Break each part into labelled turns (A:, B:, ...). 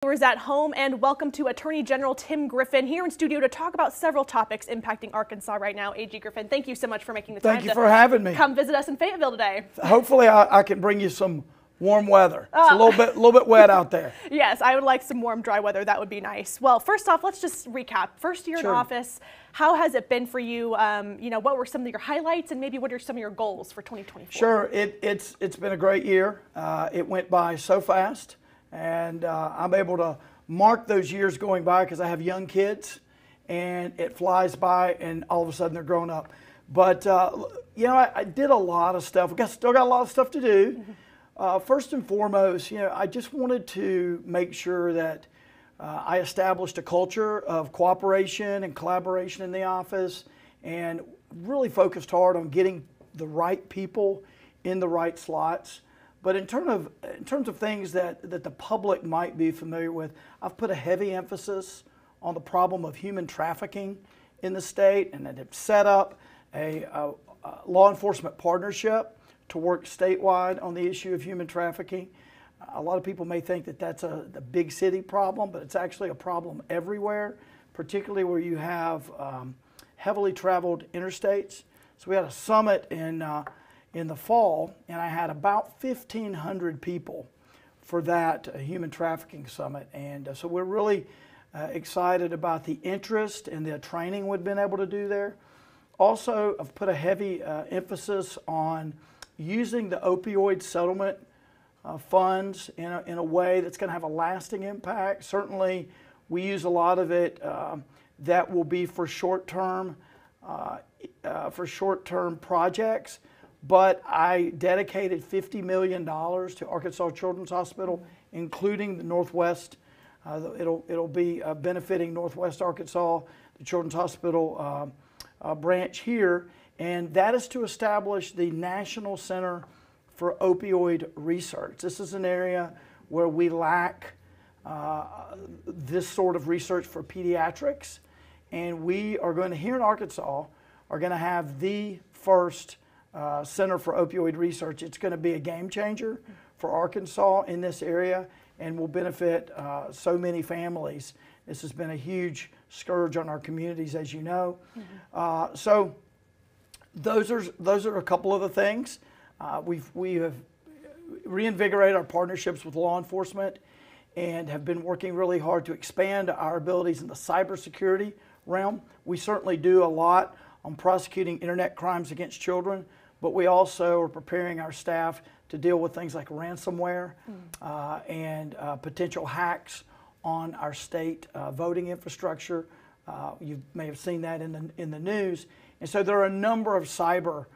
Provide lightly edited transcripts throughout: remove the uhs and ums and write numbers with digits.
A: Viewers at home, and welcome to Attorney General Tim Griffin here in studio to talk about several topics impacting Arkansas right now. AG Griffin, thank you so much for making the time.
B: Thank you for having me.
A: Come visit us in Fayetteville today.
B: Hopefully I can bring you some warm weather. It's a little bit wet out there.
A: Yes, I would like some warm, dry weather. That would be nice. Well, first off, let's just recap. First year in office, how has it been for you? What were some of your highlights, and maybe what are some of your goals for 2024?
B: Sure, it's been a great year. It went by so fast, and I'm able to mark those years going by because I have young kids, and it flies by, and all of a sudden they're grown up. But I did a lot of stuff. Still got a lot of stuff to do. First and foremost, I just wanted to make sure that I established a culture of cooperation and collaboration in the office, and really focused hard on getting the right people in the right slots. But in terms of things that the public might be familiar with, I've put a heavy emphasis on the problem of human trafficking in the state, and that have set up a law enforcement partnership to work statewide on the issue of human trafficking. A lot of people may think that that's a big city problem, but it's actually a problem everywhere, particularly where you have heavily traveled interstates. So we had a summit in the fall, and I had about 1,500 people for that human trafficking summit. And so we're really excited about the interest and the training we've been able to do there. Also, I've put a heavy emphasis on using the opioid settlement funds in a way that's going to have a lasting impact. Certainly, we use a lot of it that will be for short-term projects. But I dedicated $50 million to Arkansas Children's Hospital, including the Northwest. It'll be benefiting Northwest Arkansas, the Children's Hospital branch here, and that is to establish the National Center for Opioid Research. This is an area where we lack this sort of research for pediatrics, and we are going to, here in Arkansas, are going to have the first Center for Opioid Research. It's going to be a game changer for Arkansas in this area, and will benefit so many families. This has been a huge scourge on our communities, as you know. So those are a couple of the things. We have reinvigorated our partnerships with law enforcement, and have been working really hard to expand our abilities in the cybersecurity realm. We certainly do a lot on prosecuting internet crimes against children, but we also are preparing our staff to deal with things like ransomware and potential hacks on our state voting infrastructure. You may have seen that in the news. And so there are a number of cyber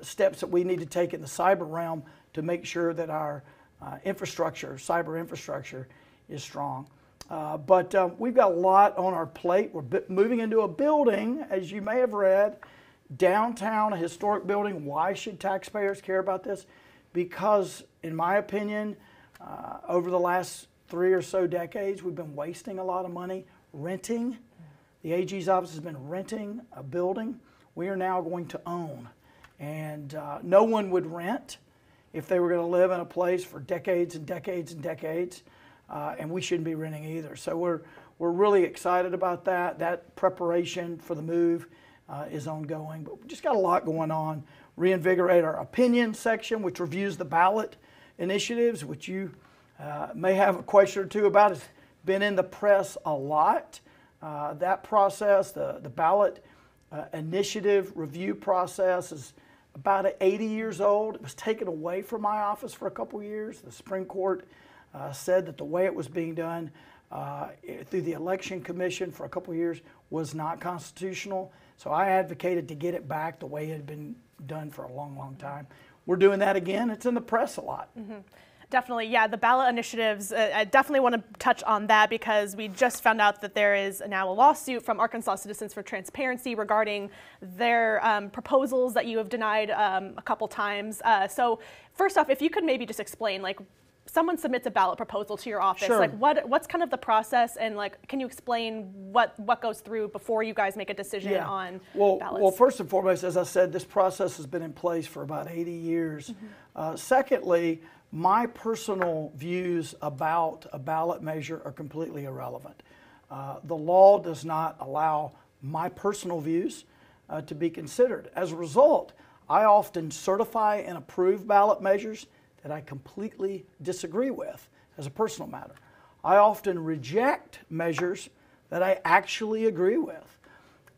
B: steps that we need to take in the cyber realm to make sure that our cyber infrastructure is strong. But we've got a lot on our plate. We're moving into a building, as you may have read, downtown, a historic building. Why should taxpayers care about this? Because, in my opinion, over the last 3 or so decades, we've been wasting a lot of money renting. The AG's office has been renting a building. We are now going to own. And no one would rent if they were going to live in a place for decades and decades and decades. And we shouldn't be renting either. So we're really excited about that. That preparation for the move is ongoing. But we just got a lot going on. Reinvigorate our opinion section, which reviews the ballot initiatives, which you may have a question or two about. It's been in the press a lot. That process, the ballot initiative review process, is about 80 years old. It was taken away from my office for a couple years. The Supreme Court said that the way it was being done through the Election Commission for a couple years was not constitutional. So I advocated to get it back the way it had been done for a long, long time. We're doing that again. It's in the press a lot.
A: Definitely, yeah, the ballot initiatives, I definitely want to touch on that, because we just found out that there is now a lawsuit from Arkansas Citizens for Transparency regarding their proposals that you have denied a couple times. So first off, if you could maybe just explain, like, someone submits a ballot proposal to your office,
B: Sure.
A: like what's kind of the process, and like, can you explain what goes through before you guys make a decision on ballots?
B: Well, first and foremost, as I said, this process has been in place for about 80 years. Secondly, my personal views about a ballot measure are completely irrelevant. The law does not allow my personal views to be considered. As a result, I often certify and approve ballot measures that I completely disagree with as a personal matter. I often reject measures that I actually agree with.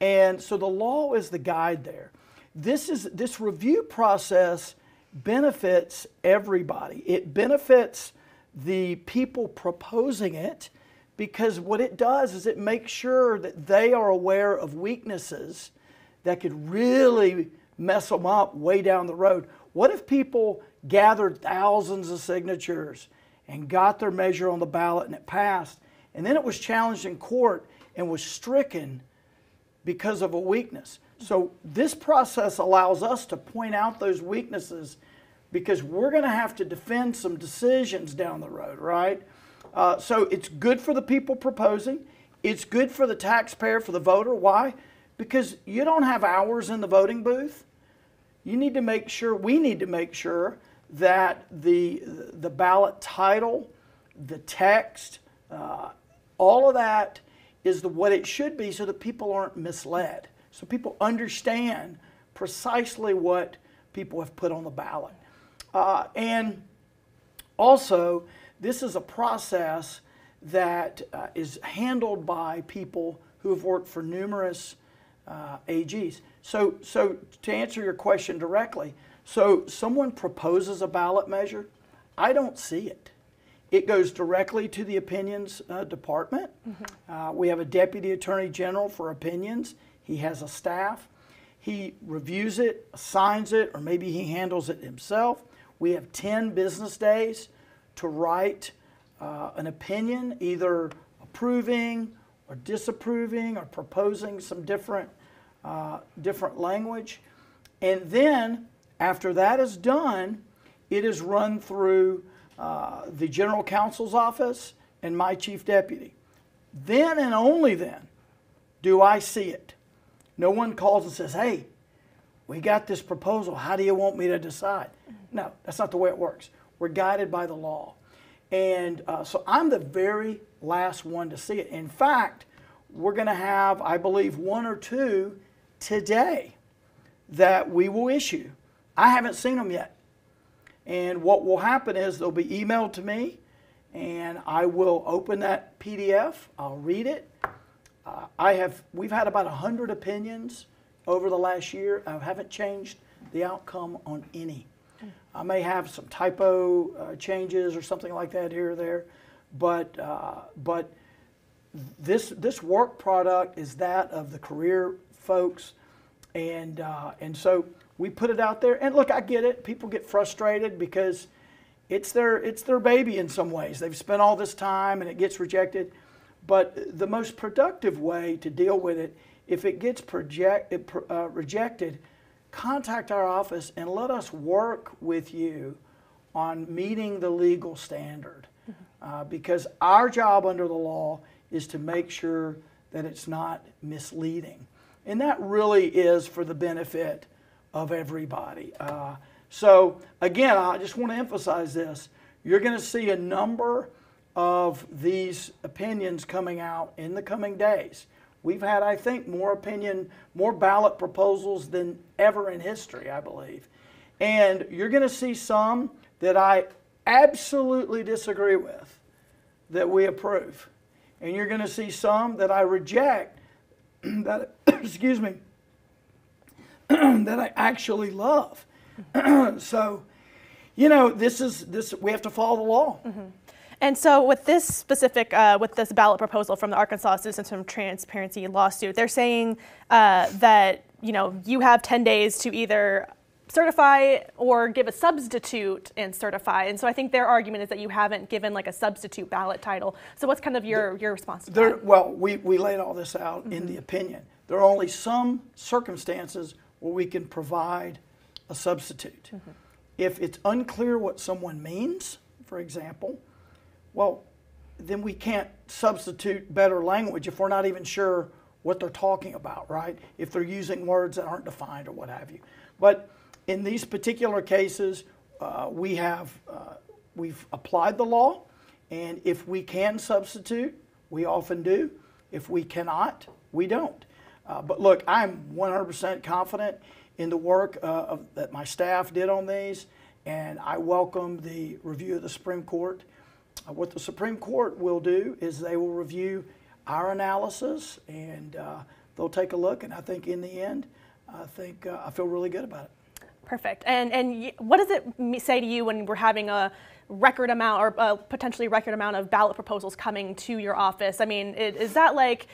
B: And so the law is the guide there. This review process benefits everybody. It benefits the people proposing it, because what it does is it makes sure that they are aware of weaknesses that could really mess them up way down the road. What if people gathered thousands of signatures and got their measure on the ballot and it passed, and then it was challenged in court and was stricken because of a weakness? So this process allows us to point out those weaknesses, because we're going to have to defend some decisions down the road, right? So it's good for the people proposing. It's good for the taxpayer, for the voter. Why? Because you don't have hours in the voting booth. You need to make sure, we need to make sure that the ballot title, the text, all of that is what it should be, so that people aren't misled. So people understand precisely what people have put on the ballot. And also, this is a process that is handled by people who have worked for numerous AGs. So to answer your question directly, so someone proposes a ballot measure, I don't see it. It goes directly to the opinions department. We have a deputy attorney general for opinions. He has a staff. He reviews it, assigns it, or maybe he handles it himself. We have 10 business days to write an opinion, either approving or disapproving or proposing some different language. And then after that is done, it is run through the general counsel's office and my chief deputy. Then and only then do I see it. No one calls and says, hey, we got this proposal. How do you want me to decide? No, that's not the way it works. We're guided by the law. And so I'm the very last one to see it. In fact, we're going to have, I believe, 1 or 2 today that we will issue. I haven't seen them yet. And what will happen is they'll be emailed to me, and I will open that PDF. I'll read it. We've had about 100 opinions over the last year. I haven't changed the outcome on any. I may have some typo changes or something like that here or there, but this work product is that of the career folks, and so we put it out there. And look, I get it. People get frustrated because it's their baby in some ways. They've spent all this time and it gets rejected. But the most productive way to deal with it, if it gets rejected, contact our office and let us work with you on meeting the legal standard. Because our job under the law is to make sure that it's not misleading. And that really is for the benefit of everybody. So again, I just want to emphasize this. You're going to see a number of these opinions coming out in the coming days. We've had, I think, more ballot proposals than ever in history, I believe. And you're going to see some that I absolutely disagree with that we approve. And you're going to see some that I reject that, excuse me, that I actually love. So, you know, we have to follow the law.
A: And so with this specific, with this ballot proposal from the Arkansas Citizens for Transparency lawsuit, they're saying that, you know, you have 10 days to either certify or give a substitute and certify. And so I think their argument is that you haven't given like a substitute ballot title. So what's kind of your response to that?
B: Well, we laid all this out in the opinion. There are only some circumstances where we can provide a substitute. If it's unclear what someone means, for example, well, then we can't substitute better language if we're not even sure what they're talking about, right? If they're using words that aren't defined or what have you. But in these particular cases, we have we've applied the law, and if we can substitute, we often do. If we cannot, we don't. But look, I'm 100% confident in the work that my staff did on these, and I welcome the review of the Supreme Court. What the Supreme Court will do is they will review our analysis, and they'll take a look, and I think in the end, I feel really good about it.
A: Perfect. And what does it say to you when we're having a record amount or a potentially record amount of ballot proposals coming to your office? I mean, is that like,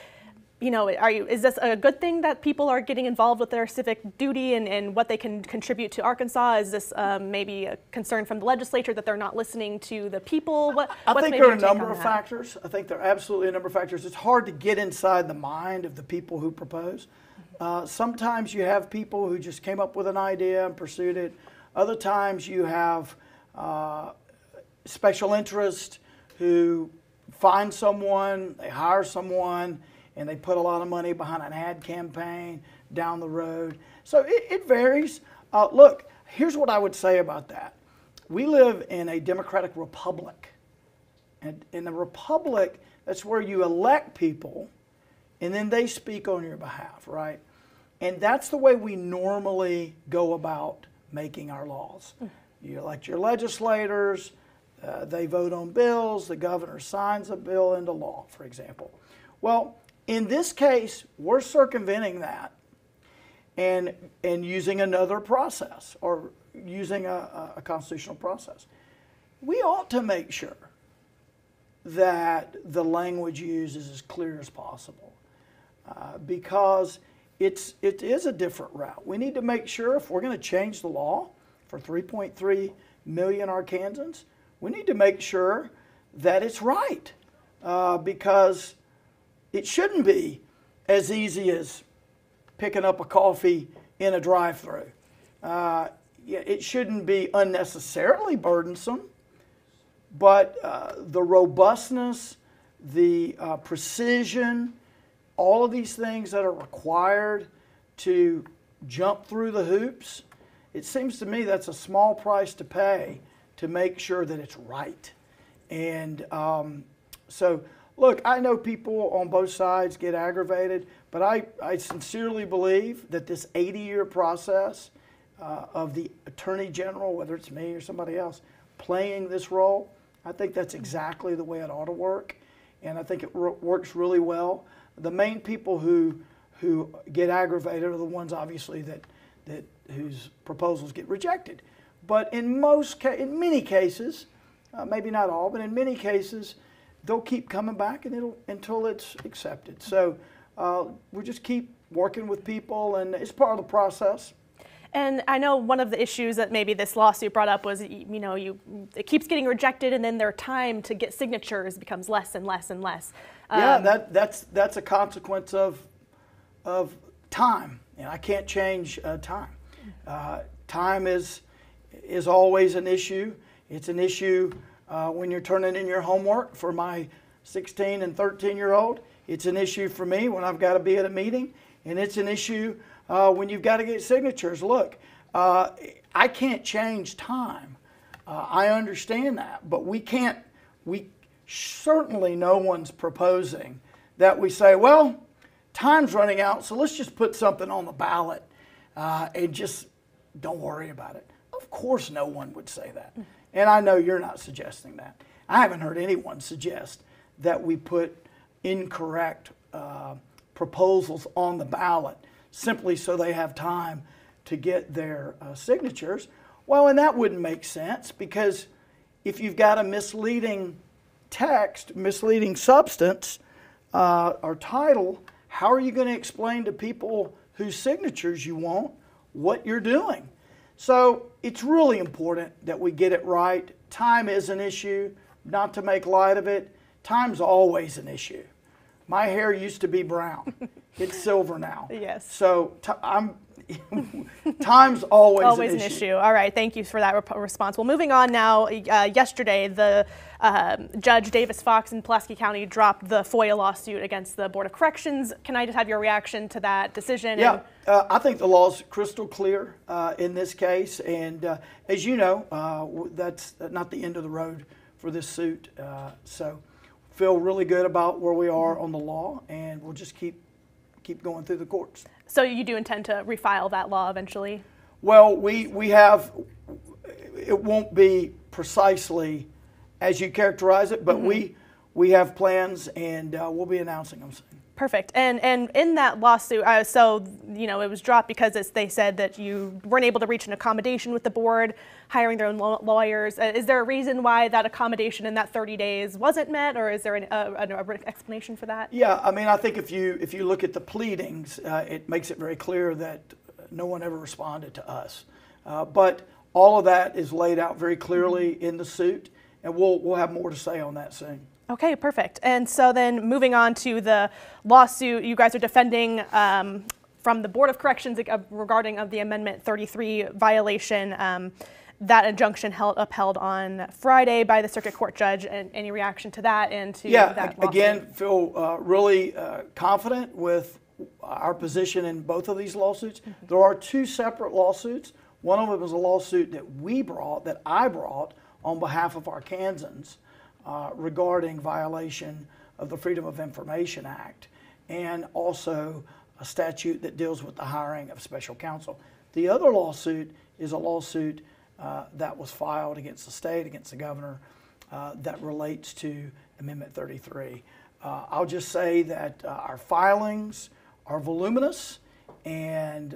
A: you know, is this a good thing that people are getting involved with their civic duty and what they can contribute to Arkansas? Is this maybe a concern from the legislature that they're not listening to the people?
B: I think there are a number of factors. I think there are absolutely a number of factors. It's hard to get inside the mind of the people who propose. Sometimes you have people who just came up with an idea and pursued it. Other times you have special interest who find someone, they hire someone, and they put a lot of money behind an ad campaign down the road. So it varies. Look, here's what I would say about that. We live in a democratic republic. And in the republic, that's where you elect people, and then they speak on your behalf, right? And that's the way we normally go about making our laws. You elect your legislators, they vote on bills, the governor signs a bill into law, for example. Well, in this case, we're circumventing that and using another process or using a constitutional process. We ought to make sure that the language used is as clear as possible because it is a different route. We need to make sure if we're going to change the law for 3.3 million Arkansans, we need to make sure that it's right because it shouldn't be as easy as picking up a coffee in a drive-thru. It shouldn't be unnecessarily burdensome, but the robustness, the precision, all of these things that are required to jump through the hoops, it seems to me that's a small price to pay to make sure that it's right. And so, look, I know people on both sides get aggravated, but I sincerely believe that this 80-year process of the Attorney General, whether it's me or somebody else, playing this role, I think that's exactly the way it ought to work, and I think it works really well. The main people who get aggravated are the ones, obviously, that whose proposals get rejected. But in many cases, maybe not all, but in many cases, they'll keep coming back until it's accepted. So we just keep working with people, and it's part of the process.
A: And I know one of the issues that maybe this lawsuit brought up was, you know, it keeps getting rejected, and then their time to get signatures becomes less and less and less.
B: Yeah, that's a consequence of time, and I can't change time. Time is always an issue. It's an issue when you're turning in your homework for my 16 and 13-year-old. It's an issue for me when I've got to be at a meeting, and it's an issue when you've got to get signatures. Look, I can't change time. I understand that, but we certainly no one's proposing that we say, well, time's running out, so let's just put something on the ballot and just don't worry about it. Of course no one would say that. And I know you're not suggesting that. I haven't heard anyone suggest that we put incorrect proposals on the ballot simply so they have time to get their signatures. Well, and that wouldn't make sense because if you've got a misleading text, misleading substance or title, how are you going to explain to people whose signatures you want what you're doing? So it's really important that we get it right. Time is an issue, not to make light of it. Time's always an issue. My hair used to be brown. It's silver now.
A: Yes.
B: So time's always
A: an issue. All right, thank you for that response. Well, moving on now, yesterday the Judge Davis Fox in Pulaski County dropped the FOIA lawsuit against the Board of Corrections. Can I just have your reaction to that decision?
B: Yeah, I think the law's crystal clear in this case, and as you know, that's not the end of the road for this suit. So feel really good about where we are on the law, and we'll just keep going through the courts.
A: So you do intend to refile that law eventually?
B: Well, we have, it won't be precisely as you characterize it, but we have plans, and we'll be announcing them soon.
A: Perfect. And in that lawsuit, so it was dropped because they said that you weren't able to reach an accommodation with the board, hiring their own lawyers. Is there a reason why that accommodation in that 30 days wasn't met, or is there an explanation for that?
B: Yeah, I mean, I think if you look at the pleadings, it makes it very clear that no one ever responded to us. But all of that is laid out very clearly in the suit, and we'll have more to say on that soon.
A: Okay, perfect. And so then moving on to the lawsuit, you guys are defending from the Board of Corrections regarding the Amendment 33 violation, that injunction upheld on Friday by the Circuit Court judge, and any reaction to that and to that lawsuit?
B: Again, feel really confident with our position in both of these lawsuits. There are two separate lawsuits. One of them is a lawsuit that I brought on behalf of our Kansans, regarding violation of the Freedom of Information Act, and also a statute that deals with the hiring of special counsel. The other lawsuit is a lawsuit that was filed against the state, against the governor, that relates to Amendment 33. I'll just say that our filings are voluminous and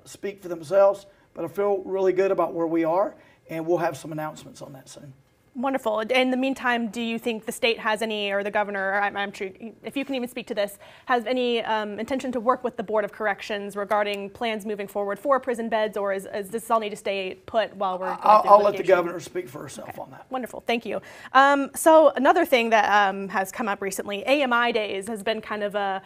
B: speak for themselves, but I feel really good about where we are, and we'll have some announcements on that soon.
A: Wonderful. In the meantime, do you think the state has any, or the governor, I'm sure if you can even speak to this, has any intention to work with the Board of Corrections regarding plans moving forward for prison beds, or does this all need to stay put while we're
B: I'll let the governor speak for herself on that.
A: Wonderful. Thank you. So another thing that has come up recently, AMI Days has been kind of a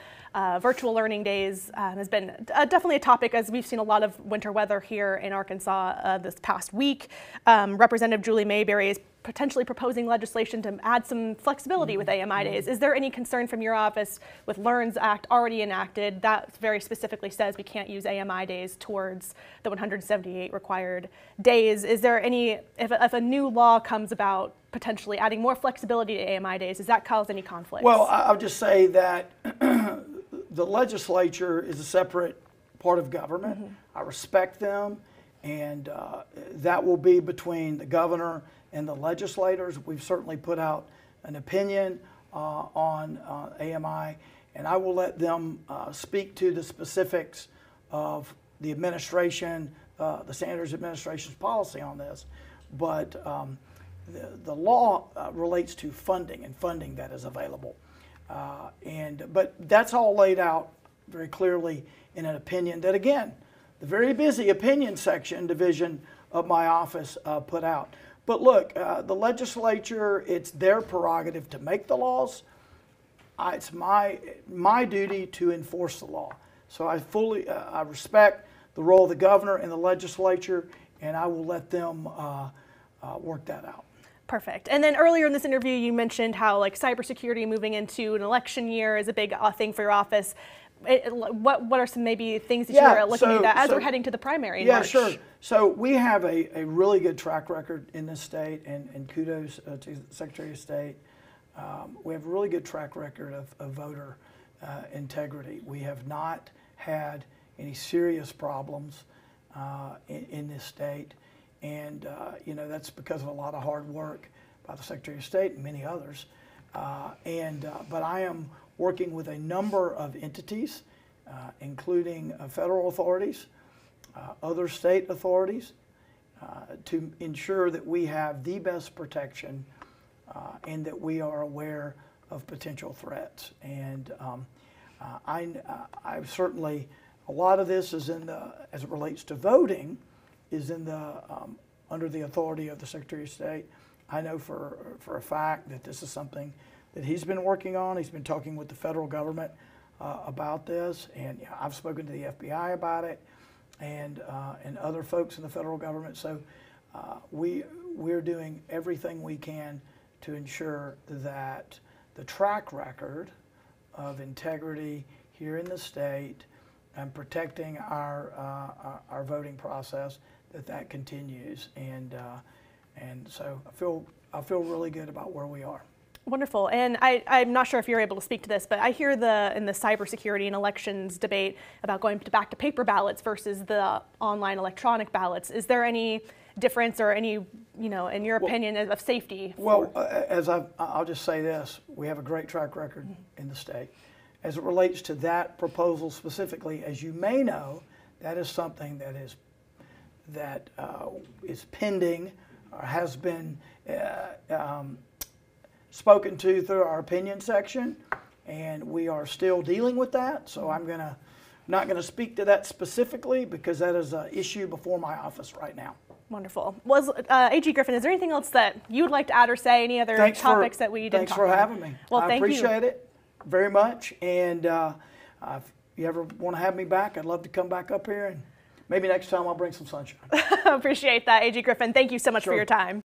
A: virtual learning days has been definitely a topic, as we've seen a lot of winter weather here in Arkansas this past week. Representative Julie Mayberry is potentially proposing legislation to add some flexibility with AMI days. Is there any concern from your office with LEARN's Act already enacted that very specifically says we can't use AMI days towards the 178 required days? Is there any, if a new law comes about potentially adding more flexibility to AMI days, does that cause any conflicts?
B: Well, I'll just say that the legislature is a separate part of government. I respect them, and that will be between the governor and the legislators. We've certainly put out an opinion on AMI, and I will let them speak to the specifics of the administration, the Sanders administration's policy on this. But the law relates to funding and funding that is available. But that's all laid out very clearly in an opinion that, again, the very busy opinion section division of my office put out. But look, the legislature, it's their prerogative to make the laws. It's my duty to enforce the law. So I respect the role of the governor and the legislature, and I will let them work that out.
A: Perfect. And then earlier in this interview, you mentioned how cybersecurity moving into an election year is a big thing for your office. What are some maybe things that you are looking at as we're heading to the primary in March?
B: Sure. So we have a really good track record in this state, and kudos to the Secretary of State. We have a really good track record of voter integrity. We have not had any serious problems in this state, and that's because of a lot of hard work by the Secretary of State and many others. But I am working with a number of entities, including federal authorities, other state authorities, to ensure that we have the best protection and that we are aware of potential threats. And I certainly, a lot of this is as it relates to voting, is under the authority of the Secretary of State. I know for a fact that this is something that he's been working on. He's been talking with the federal government about this, and I've spoken to the FBI about it, and other folks in the federal government. So we're doing everything we can to ensure that the track record of integrity here in the state and protecting our voting process, that continues, and so I feel really good about where we are.
A: Wonderful. And I'm not sure if you're able to speak to this, but I hear in the cybersecurity and elections debate about going back to paper ballots versus the online electronic ballots. Is there any difference or any, in your opinion, of safety?
B: Well, I'll just say this: we have a great track record in the state. As it relates to that proposal specifically, as you may know, that is something that is pending or has been spoken to through our opinion section, and we are still dealing with that. So I'm not gonna speak to that specifically because that is an issue before my office right now.
A: Wonderful. AG Griffin, is there anything else that you would like to add or say? Any other topics that we didn't talk about?
B: Thanks for having me.
A: Well,
B: I
A: thank you.
B: appreciate it very much. And if you ever want to have me back, I'd love to come back up here, and maybe next time I'll bring some sunshine.
A: Appreciate that, AG Griffin. Thank you so much for your time.